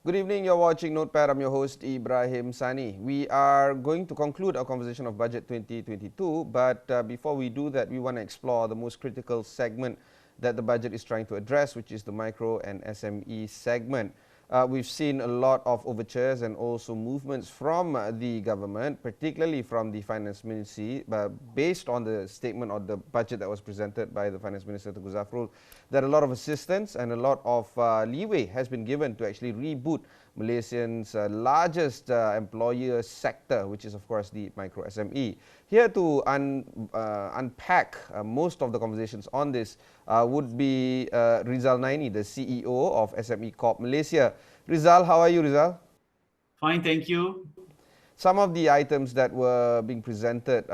Good evening, you're watching Notepad. I'm your host, Ibrahim Sani. We are going to conclude our conversation of Budget 2022, but before we do that, we want to explore the most critical segment that the budget is trying to address, which is the micro and SME segment. We've seen a lot of overtures and also movements from the government, particularly from the Finance Ministry, based on the statement or the budget that was presented by the Finance Minister, Tengku Zafrul, that a lot of assistance and a lot of leeway has been given to actually reboot Malaysians' largest employer sector, which is of course the micro SME. Here to unpack most of the conversations on this would be Rizal Nainy, the CEO of SME Corp Malaysia. Rizal, how are you, Rizal? Fine, thank you. Some of the items that were being presented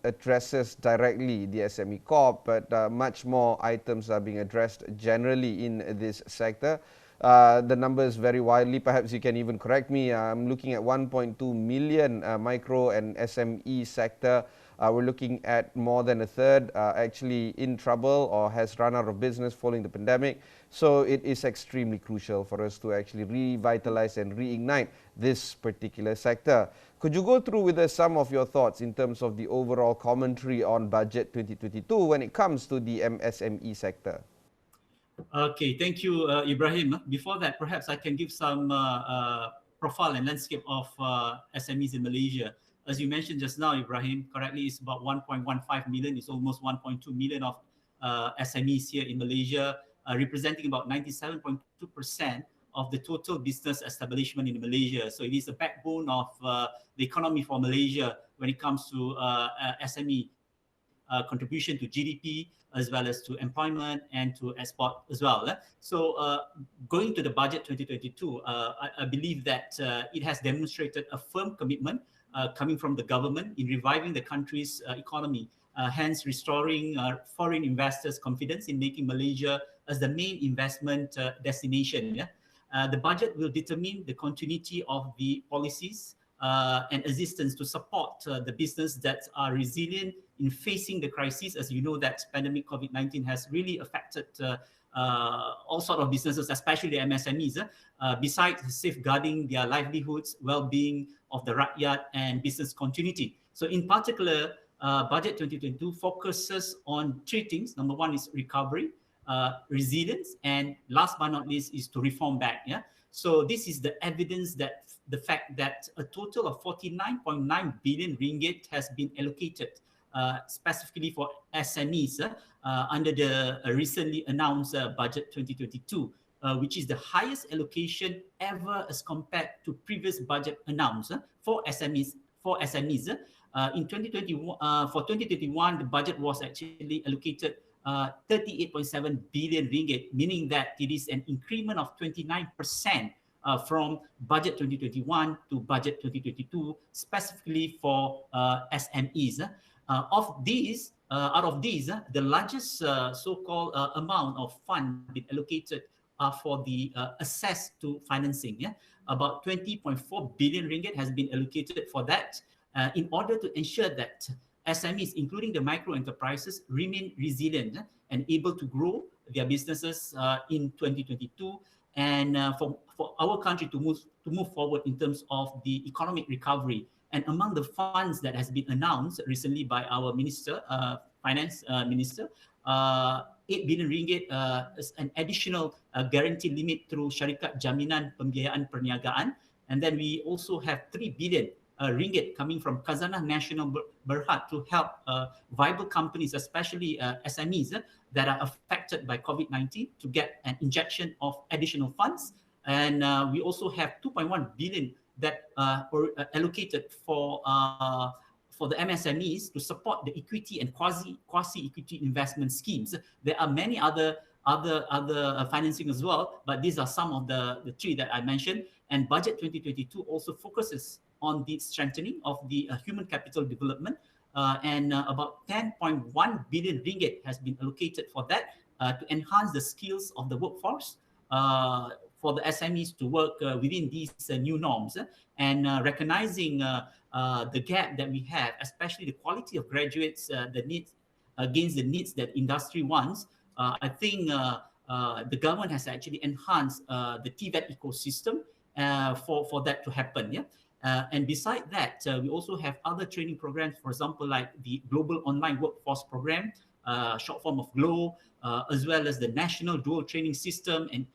addresses directly the SME Corp, but much more items are being addressed generally in this sector. The numbers vary widely. Perhaps you can even correct me. I'm looking at 1.2 million micro and SME sector. We're looking at more than a third actually in trouble or has run out of business following the pandemic. So it is extremely crucial for us to actually revitalize and reignite this particular sector. Could you go through with us some of your thoughts in terms of the overall commentary on Budget 2022 when it comes to the MSME sector? Okay, thank you, Ibrahim. Before that, perhaps I can give some profile and landscape of SMEs in Malaysia. As you mentioned just now, Ibrahim, correctly, it's about 1.15 million. It's almost 1.2 million of SMEs here in Malaysia, representing about 97.2% of the total business establishment in Malaysia. So it is the backbone of the economy for Malaysia when it comes to SME contribution to GDP, as well as to employment and to export as well. So going to the budget 2022, I believe that it has demonstrated a firm commitment coming from the government in reviving the country's economy, hence restoring foreign investors' confidence in making Malaysia as the main investment destination. The budget will determine the continuity of the policies and assistance to support the business that are resilient in facing the crisis. As you know, that pandemic COVID-19 has really affected all sorts of businesses, especially the MSMEs, besides safeguarding their livelihoods, well-being of the rakyat and business continuity. So in particular, Budget 2022 focuses on three things. Number one is recovery, resilience, and last but not least is to reform back. So this is the evidence that the fact that a total of 49.9 billion ringgit has been allocated specifically for SMEs under the recently announced Budget 2022, which is the highest allocation ever as compared to previous budget announced for SMEs. In 2021, for 2021, the budget was actually allocated 38.7 billion ringgit, meaning that it is an increment of 29% from budget 2021 to budget 2022, specifically for SMEs. Out of these, the largest so-called amount of fund been allocated for the access to financing. About 20.4 billion ringgit has been allocated for that in order to ensure that SMEs, including the micro enterprises, remain resilient and able to grow their businesses in 2022, and for our country to move forward in terms of the economic recovery. And among the funds that has been announced recently by our finance minister, 8 billion ringgit is an additional guarantee limit through Syarikat Jaminan Pembiayaan Perniagaan, and then we also have 3 billion ringgit coming from Khazanah Nasional Berhad to help viable companies, especially SMEs that are affected by COVID-19, to get an injection of additional funds. And we also have 2.1 billion that were allocated for the MSMEs to support the equity and quasi-equity investment schemes. There are many other financing as well, but these are some of the three that I mentioned. And Budget 2022 also focuses on the strengthening of the human capital development, and about 10.1 billion ringgit has been allocated for that to enhance the skills of the workforce for the SMEs to work within these new norms, and recognizing the gap that we have, especially the quality of graduates, the needs against the needs that industry wants. I think the government has actually enhanced the TVET ecosystem for that to happen. Yeah. And beside that, we also have other training programs, for example, like the Global Online Workforce Program, short form of GLOW, as well as the National Dual Training System, and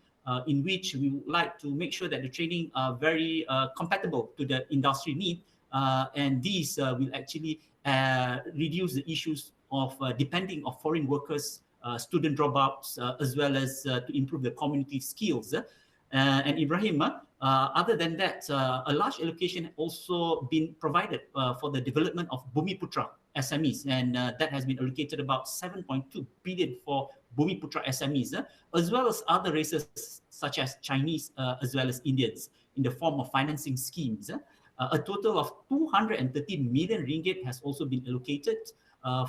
in which we would like to make sure that the training are very compatible to the industry need, and these will actually reduce the issues of depending on foreign workers, student dropouts, as well as to improve the community skills. And Ibrahim, other than that, a large allocation also been provided for the development of Bumiputra SMEs, and that has been allocated about 7.2 billion for Bumiputra SMEs, as well as other races such as Chinese as well as Indians in the form of financing schemes. A total of 230 million ringgit has also been allocated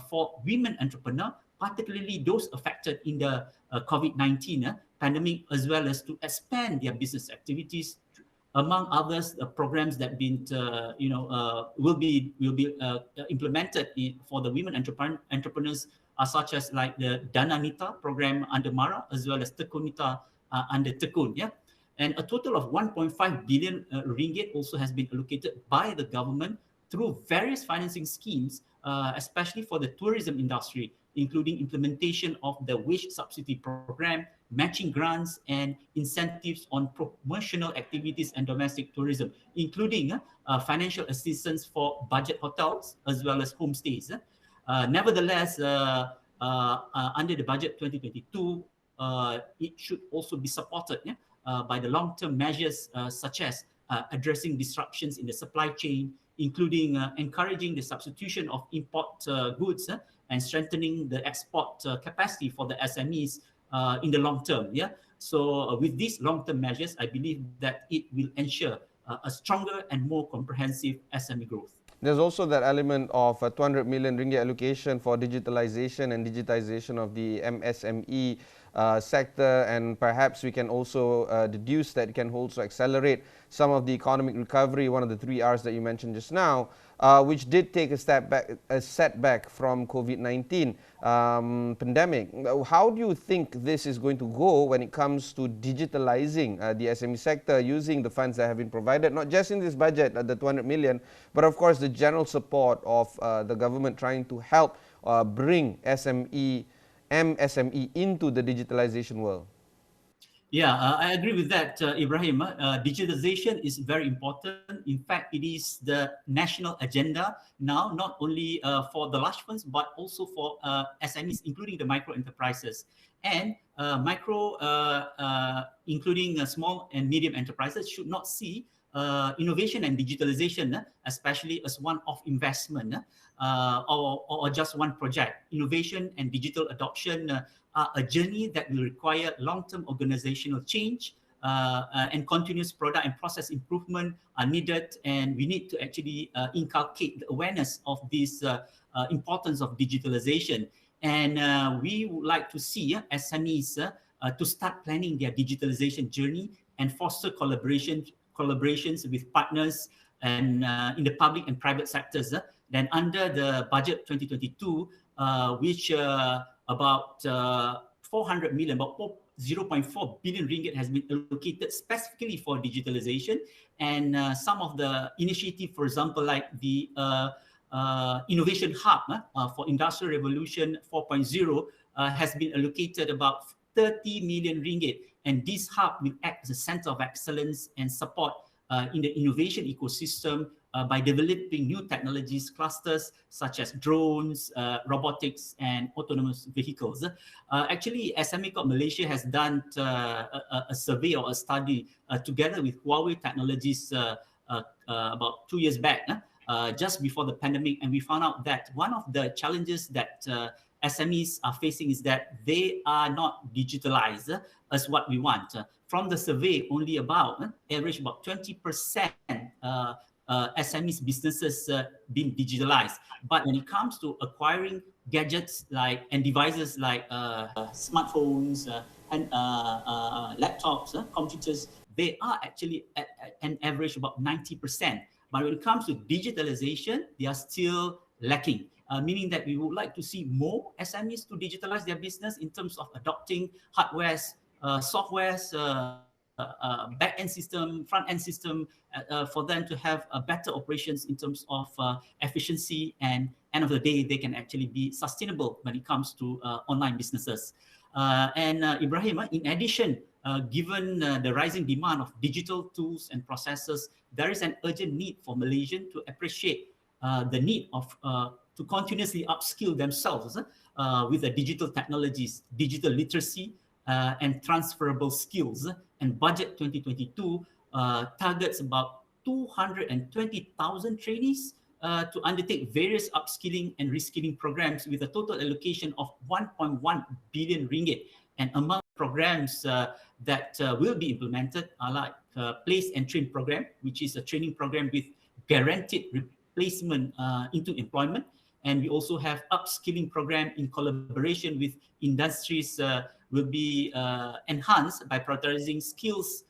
for women entrepreneurs, particularly those affected in the COVID-19 pandemic, as well as to expand their business activities. Among others, the programs that been will be implemented for the women entrepreneurs are such as like the Dananita program under Mara, as well as Tekunita under Tekun. Yeah. And a total of 1.5 billion ringgit also has been allocated by the government through various financing schemes, especially for the tourism industry, including implementation of the wage subsidy program, matching grants, and incentives on promotional activities and domestic tourism, including financial assistance for budget hotels as well as homestays. Nevertheless, under the budget 2022, it should also be supported by the long-term measures such as addressing disruptions in the supply chain, including encouraging the substitution of import goods and strengthening the export capacity for the SMEs in the long term. Yeah. So with these long-term measures, I believe that it will ensure a stronger and more comprehensive SME growth. There's also that element of 200 million ringgit allocation for digitalization and digitization of the MSME sector, and perhaps we can also deduce that it can also accelerate some of the economic recovery, one of the 3 R's that you mentioned just now, which did take a setback from COVID-19 pandemic. How do you think this is going to go when it comes to digitalizing the SME sector using the funds that have been provided, not just in this budget, the 200 million, but of course the general support of the government trying to help bring MSME into the digitalization world? Yeah, I agree with that, Ibrahim. Digitalization is very important. In fact, it is the national agenda now, not only for the large funds, but also for SMEs, including the micro enterprises. And including small and medium enterprises, should not see innovation and digitalization, especially as one-off investment or just one project. Innovation and digital adoption are a journey that will require long-term organizational change, and continuous product and process improvement are needed, and we need to actually inculcate the awareness of this importance of digitalization. And we would like to see SMEs to start planning their digitalization journey and foster collaborations with partners and in the public and private sectors. Then under the budget 2022, which about 400 million, about 0.4 billion ringgit has been allocated specifically for digitalization. And some of the initiative, for example, like the Innovation Hub for Industrial Revolution 4.0 has been allocated about 30 million ringgit. And this hub will act as a center of excellence and support in the innovation ecosystem by developing new technologies clusters such as drones, robotics, and autonomous vehicles. Actually, SME Corp Malaysia has done a survey or a study together with Huawei Technologies about 2 years back, just before the pandemic, and we found out that one of the challenges that SMEs are facing is that they are not digitalized as what we want. From the survey, only about average about 20% SMEs businesses being digitalized. But when it comes to acquiring gadgets and devices like smartphones and laptops, computers, they are actually at an average about 90%. But when it comes to digitalization, they are still lacking. Meaning that we would like to see more SMEs to digitalize their business in terms of adopting hardwares, softwares, back-end system, front-end system, for them to have better operations in terms of efficiency, and end of the day, they can actually be sustainable when it comes to online businesses. Ibrahim, in addition, given the rising demand of digital tools and processes, there is an urgent need for Malaysians to appreciate the need of to continuously upskill themselves with the digital technologies, digital literacy, and transferable skills. And Budget 2022 targets about 220,000 trainees to undertake various upskilling and reskilling programs with a total allocation of 1.1 billion ringgit. And among programs that will be implemented are like Place and Train program, which is a training program with guaranteed replacement into employment. And we also have upskilling program in collaboration with industries will be enhanced by prioritizing skills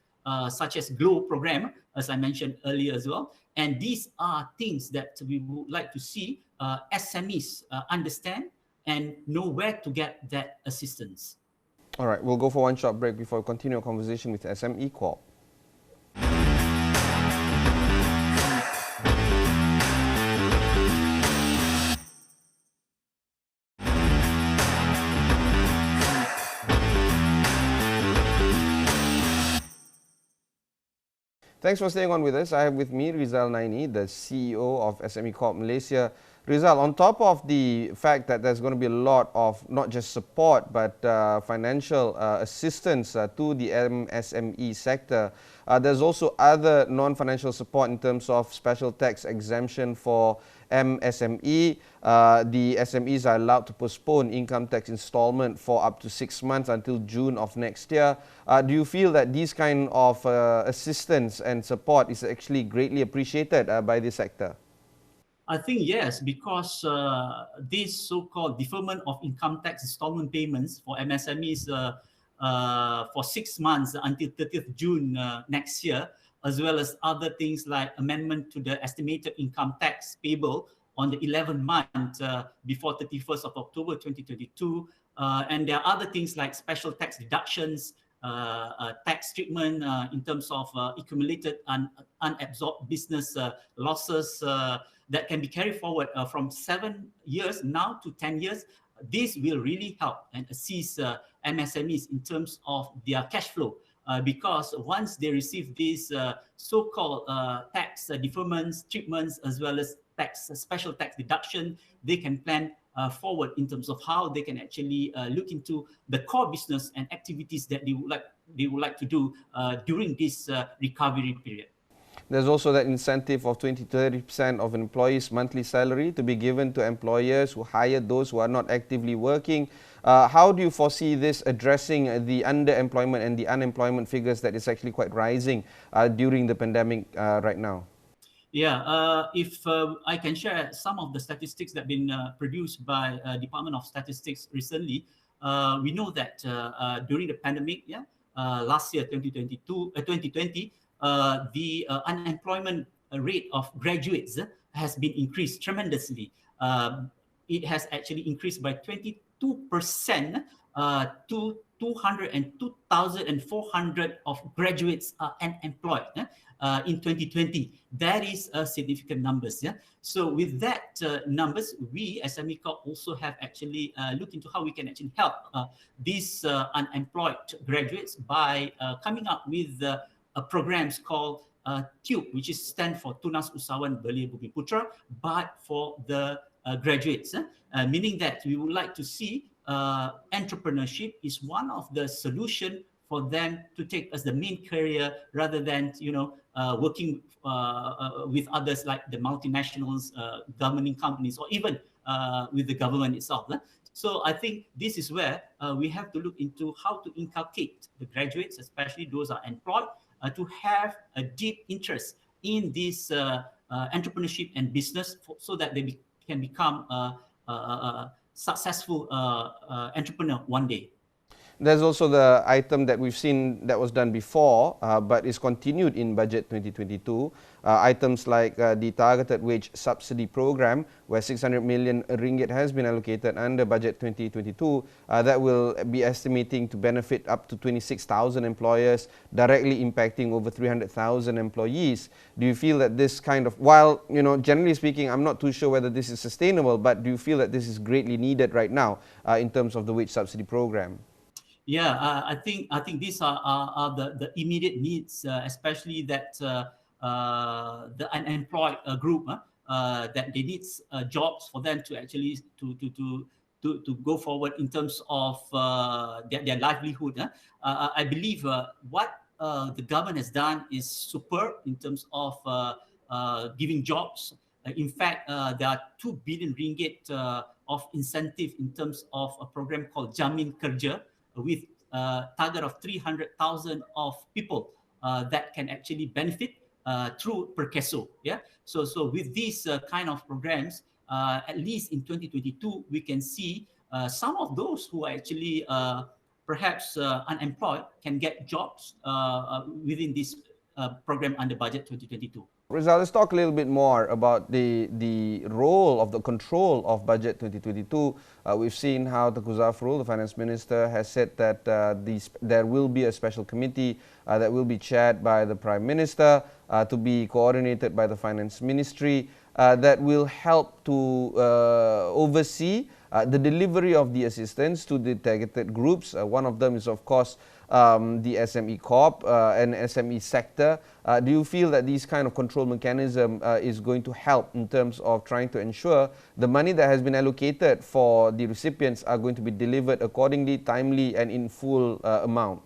such as GLOW program, as I mentioned earlier as well. And these are things that we would like to see SMEs understand and know where to get that assistance. All right, we'll go for one short break before we continue our conversation with SME Corp. Thanks for staying on with us. I have with me Rizal Nainy, the CEO of SME Corp Malaysia. Rizal, on top of the fact that there's going to be a lot of not just support but financial assistance to the MSME sector, there's also other non-financial support in terms of special tax exemption for MSME. The SMEs are allowed to postpone income tax installment for up to 6 months until June of next year. Do you feel that these kind of assistance and support is actually greatly appreciated by the sector? I think yes, because this so-called deferment of income tax installment payments for MSMEs for 6 months until 30th June next year, as well as other things like amendment to the estimated income tax payable on the 11th month before 31st of October 2022. And there are other things like special tax deductions, tax treatment in terms of accumulated unabsorbed business losses that can be carried forward from 7 years now to 10 years. This will really help and assist MSMEs in terms of their cash flow. Because once they receive these so-called tax deferments, treatments, as well as special tax deduction, they can plan forward in terms of how they can actually look into the core business and activities that they would like to do during this recovery period. There's also that incentive of 20-30% of an employee's monthly salary to be given to employers who hire those who are not actively working. How do you foresee this addressing the underemployment and the unemployment figures that is actually quite rising during the pandemic right now? Yeah, if I can share some of the statistics that have been produced by Department of Statistics recently, we know that during the pandemic, last year, 2020, the unemployment rate of graduates has been increased tremendously. It has actually increased by 22% to 202,400 of graduates are unemployed in 2020. That is a significant numbers. So with that numbers, we as SME Corp also have actually looked into how we can actually help these unemployed graduates by coming up with programs called TUBE, which is stand for Tunas Usahawan Belia Bumi Putra, but for the graduates, meaning that we would like to see entrepreneurship is one of the solution for them to take as the main career rather than working with others like the multinationals, governing companies, or even with the government itself. So I think this is where we have to look into how to inculcate the graduates, especially those who are employed, to have a deep interest in this entrepreneurship and business so that they can become a successful entrepreneur one day. There's also the item that we've seen that was done before, but is continued in budget 2022. Items like the targeted wage subsidy program, where 600 million ringgit has been allocated under budget 2022, that will be estimating to benefit up to 26,000 employers, directly impacting over 300,000 employees. Do you feel that this kind of, while, generally speaking, I'm not too sure whether this is sustainable, but do you feel that this is greatly needed right now in terms of the wage subsidy program? Yeah, I think these are the immediate needs, especially that the unemployed group that they need jobs for them to actually to go forward in terms of their livelihood. I believe what the government has done is superb in terms of giving jobs. In fact, there are 2 billion ringgit of incentive in terms of a program called Jamin Kerja, with a target of 300,000 of people that can actually benefit through Perkeso. Yeah. So with these kind of programs, at least in 2022, we can see some of those who are actually perhaps unemployed can get jobs within this program under budget 2022. Rizal, let's talk a little bit more about the role of the control of budget 2022. We've seen how Tengku Zafrul, the finance minister, has said that there will be a special committee that will be chaired by the prime minister, to be coordinated by the finance ministry, that will help to oversee the delivery of the assistance to the targeted groups. One of them is, of course, the SME Corp and SME sector. Do you feel that these kind of control mechanism is going to help in terms of trying to ensure the money that has been allocated for the recipients are going to be delivered accordingly, timely, and in full amount?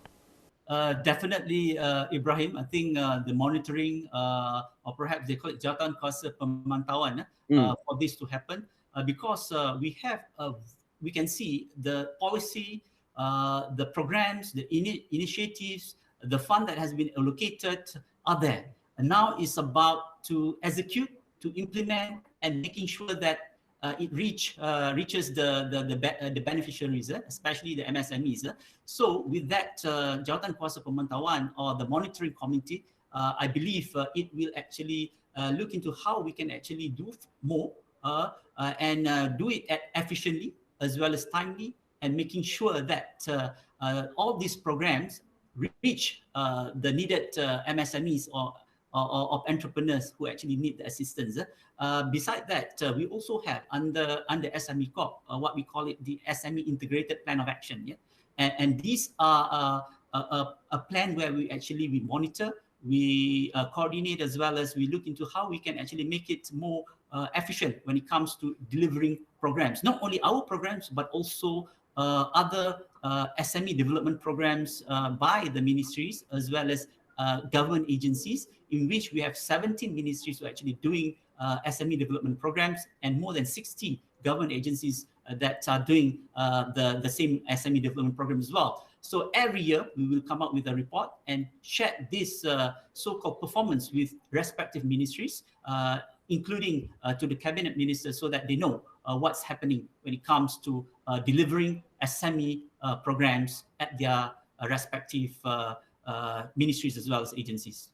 Definitely, Ibrahim. I think the monitoring, or perhaps they call it jawatan kuasa pemantauan, for this to happen, because we can see the policy, the programs, the initiatives, the fund that has been allocated are there. And now it's about to execute, to implement, and making sure that it reaches the beneficiaries, especially the MSMEs. So with that jawatan kuasa pemantauan, or the monitoring committee, I believe it will actually look into how we can actually do more and do it efficiently as well as timely, and making sure that all these programs reach the needed MSMEs or of entrepreneurs who actually need the assistance. Beside that, we also have under SME Corp what we call it the SME Integrated Plan of Action. Yeah? And these are a plan where we monitor, we coordinate, as well as we look into how we can actually make it more efficient when it comes to delivering programs. Not only our programs, but also other SME development programs by the ministries, as well as government agencies, in which we have 17 ministries who are actually doing SME development programs, and more than 60 government agencies that are doing the same SME development program as well. So every year we will come up with a report and share this so-called performance with respective ministries, including to the cabinet ministers, so that they know what's happening when it comes to delivering SME programs at their respective ministries as well as agencies.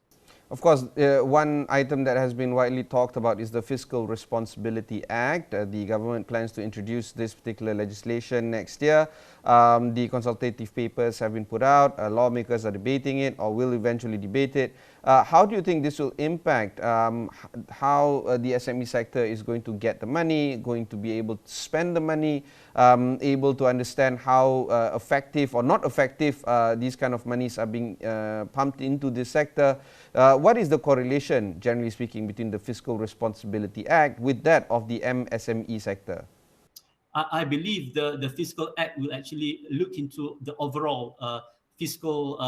Of course, one item that has been widely talked about is the Fiscal Responsibility Act. The government plans to introduce this particular legislation next year. The consultative papers have been put out. Lawmakers are debating it, or will eventually debate it. How do you think this will impact how the SME sector is going to get the money, going to be able to spend the money, able to understand how effective or not effective these kind of monies are being pumped into this sector? What is the correlation, generally speaking, between the Fiscal Responsibility Act with that of the MSME sector? I believe the Fiscal Act will actually look into the overall fiscal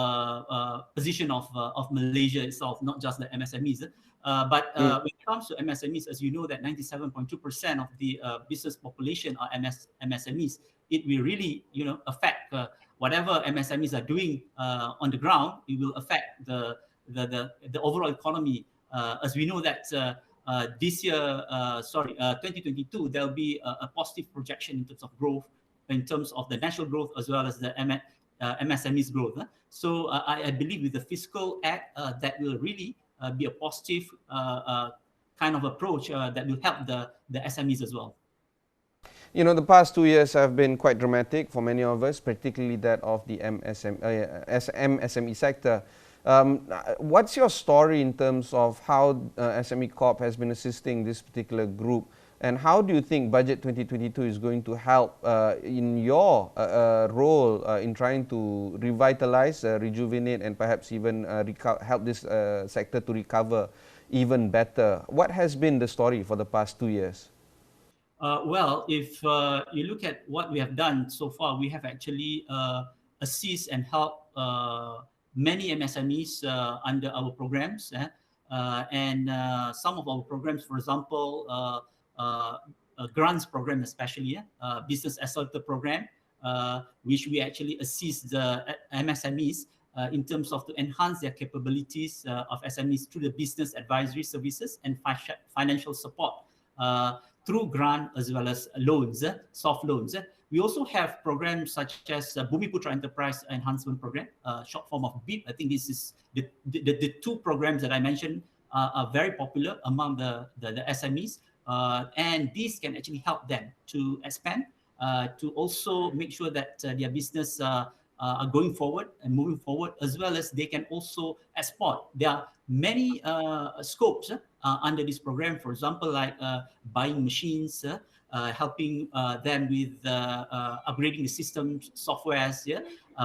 position of Malaysia itself, not just the MSMEs. But when it comes to MSMEs, as you know, that 97.2% of the business population are MSMEs. It will really, affect whatever MSMEs are doing on the ground. It will affect the overall economy. As we know that this year, 2022, there will be a positive projection in terms of growth, in terms of the national growth, as well as the MSMEs growth. So I believe with the Fiscal Act, that will really be a positive kind of approach that will help the SMEs as well. You know, the past 2 years have been quite dramatic for many of us, particularly that of the MSME sector. What's your story in terms of how SME Corp has been assisting this particular group, and how do you think Budget 2022 is going to help in your role in trying to revitalize, rejuvenate, and perhaps even help this sector to recover even better? What has been the story for the past 2 years? Well, if you look at what we have done so far, we have actually assist and help many MSMEs under our programs. And some of our programs, for example, grants program especially, Business Accelerator program, which we actually assist the MSMEs in terms of to enhance their capabilities of SMEs through the business advisory services and financial support through grant as well as loans, soft loans. We also have programs such as Bumiputra Enterprise Enhancement Program, short form of BIP. I think this is the two programs that I mentioned are very popular among the SMEs. And these can actually help them to expand, to also make sure that their business are going forward and moving forward, as well as they can also export. There are many scopes under this program, for example, like buying machines, helping them with upgrading the systems, softwares,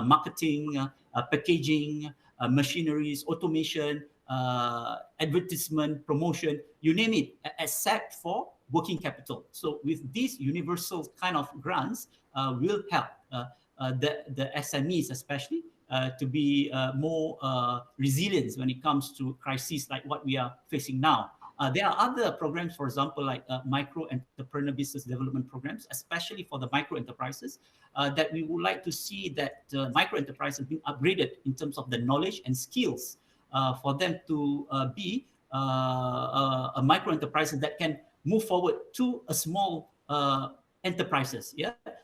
marketing, packaging, machineries, automation, advertisement, promotion, you name it, except for working capital. So with these universal kind of grants will help the SMEs especially to be more resilient when it comes to crises like what we are facing now. There are other programs, for example, like micro entrepreneur business development programs, especially for the micro enterprises, that we would like to see that micro enterprises being upgraded in terms of the knowledge and skills for them to be a micro enterprise that can move forward to a small enterprises.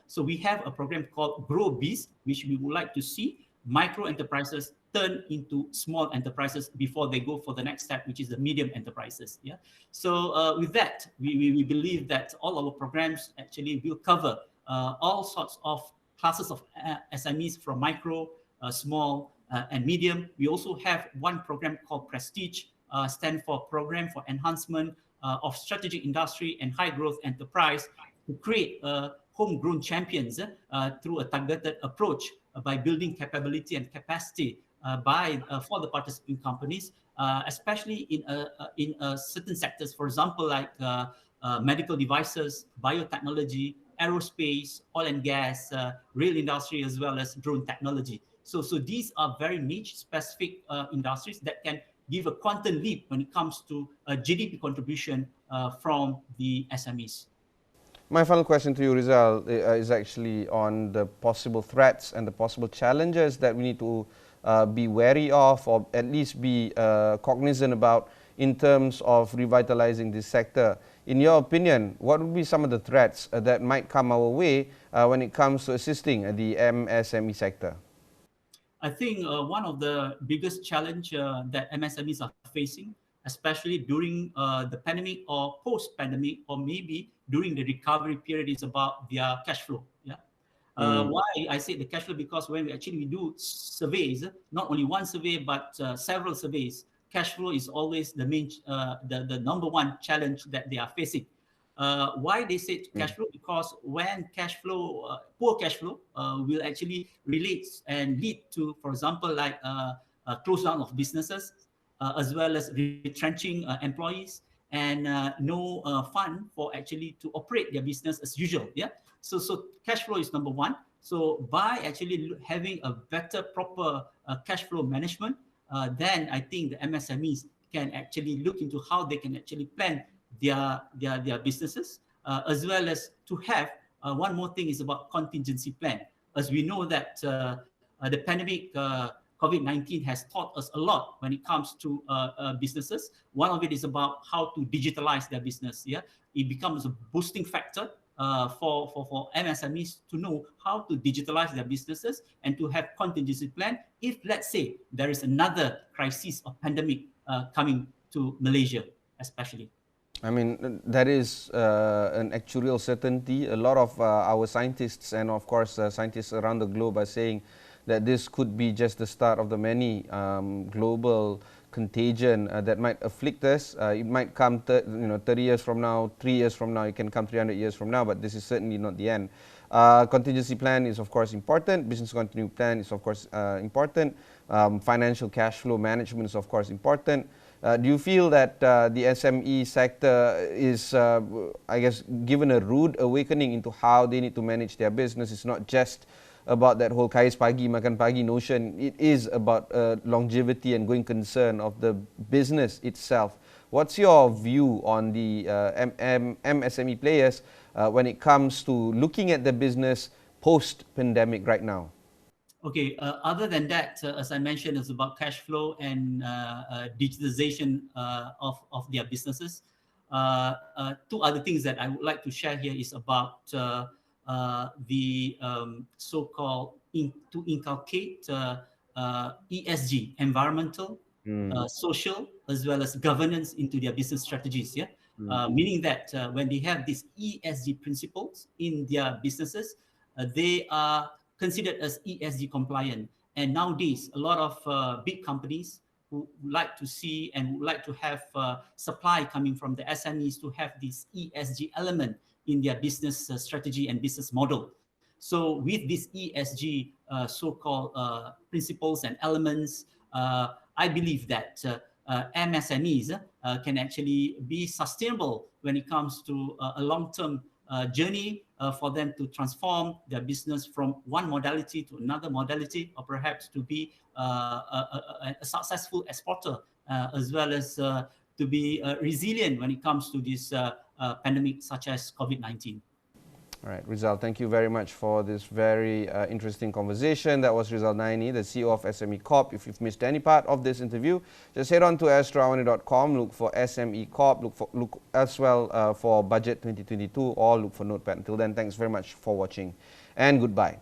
So we have a program called Grow Biz, which we would like to see micro enterprises turn into small enterprises before they go for the next step, which is the medium enterprises. So with that, we believe that all our programs actually will cover all sorts of classes of SMEs, from micro, small, and medium. We also have one program called Prestige, stand for Program for Enhancement of Strategic Industry and High Growth Enterprise, to create homegrown champions through a targeted approach by building capability and capacity for the participating companies, especially in certain sectors, for example, like medical devices, biotechnology, aerospace, oil and gas, rail industry, as well as drone technology. So these are very niche specific industries that can give a quantum leap when it comes to GDP contribution from the SMEs. My final question to you, Rizal, is actually on the possible threats and the possible challenges that we need to be wary of, or at least be cognizant about in terms of revitalizing this sector. In your opinion, what would be some of the threats that might come our way when it comes to assisting the MSME sector? I think one of the biggest challenge that MSMEs are facing, especially during the pandemic or post-pandemic, or maybe during the recovery period, is about their cash flow. Why I say the cash flow? Because when we do surveys, not only one survey but several surveys, cash flow is always the main, the number one challenge that they are facing. Why they say cash flow? Because when cash flow, poor cash flow, will actually relate and lead to, for example, like close down of businesses, as well as retrenching employees, and no fund for actually to operate their business as usual. So cash flow is number one. So by actually having a better, proper cash flow management, then I think the MSMEs can actually look into how they can actually plan their businesses, as well as to have one more thing is about contingency plan. As we know that the pandemic, COVID-19 has taught us a lot when it comes to businesses. One of it is about how to digitalize their business. It becomes a boosting factor for MSMEs to know how to digitalize their businesses and to have contingency plan if, let's say, there is another crisis or pandemic coming to Malaysia, especially. I mean, that is an actuarial certainty. A lot of our scientists and, of course, scientists around the globe are saying that this could be just the start of the many global contagion that might afflict us. It might come 30 years from now, 3 years from now, it can come 300 years from now, but this is certainly not the end. Contingency plan is, of course, important. Business continuity plan is, of course, important. Financial cash flow management is, of course, important. Do you feel that the SME sector is, I guess, given a rude awakening into how they need to manage their business? It's not just about that whole kais pagi, makan pagi notion. It is about longevity and going concern of the business itself. What's your view on the MSME players when it comes to looking at the business post-pandemic right now? Okay, other than that, as I mentioned, it's about cash flow and digitalization of their businesses. Two other things that I would like to share here is about the so-called to inculcate ESG, environmental, social, as well as governance into their business strategies. Yeah, meaning that when they have these ESG principles in their businesses, they are considered as ESG compliant. And nowadays, a lot of big companies who would like to see and would like to have supply coming from the SMEs to have this ESG element in their business strategy and business model. So with this ESG so-called principles and elements, I believe that MSMEs can actually be sustainable when it comes to a long-term journey for them to transform their business from one modality to another modality, or perhaps to be a successful exporter, as well as to be resilient when it comes to this pandemic such as COVID-19. All right, Rizal, thank you very much for this very interesting conversation. That was Rizal Nainy, the CEO of SME Corp. If you've missed any part of this interview, just head on to AstroAwani.com, look for SME Corp, look as well for Budget 2022, or look for Notepad. Until then, thanks very much for watching, and goodbye.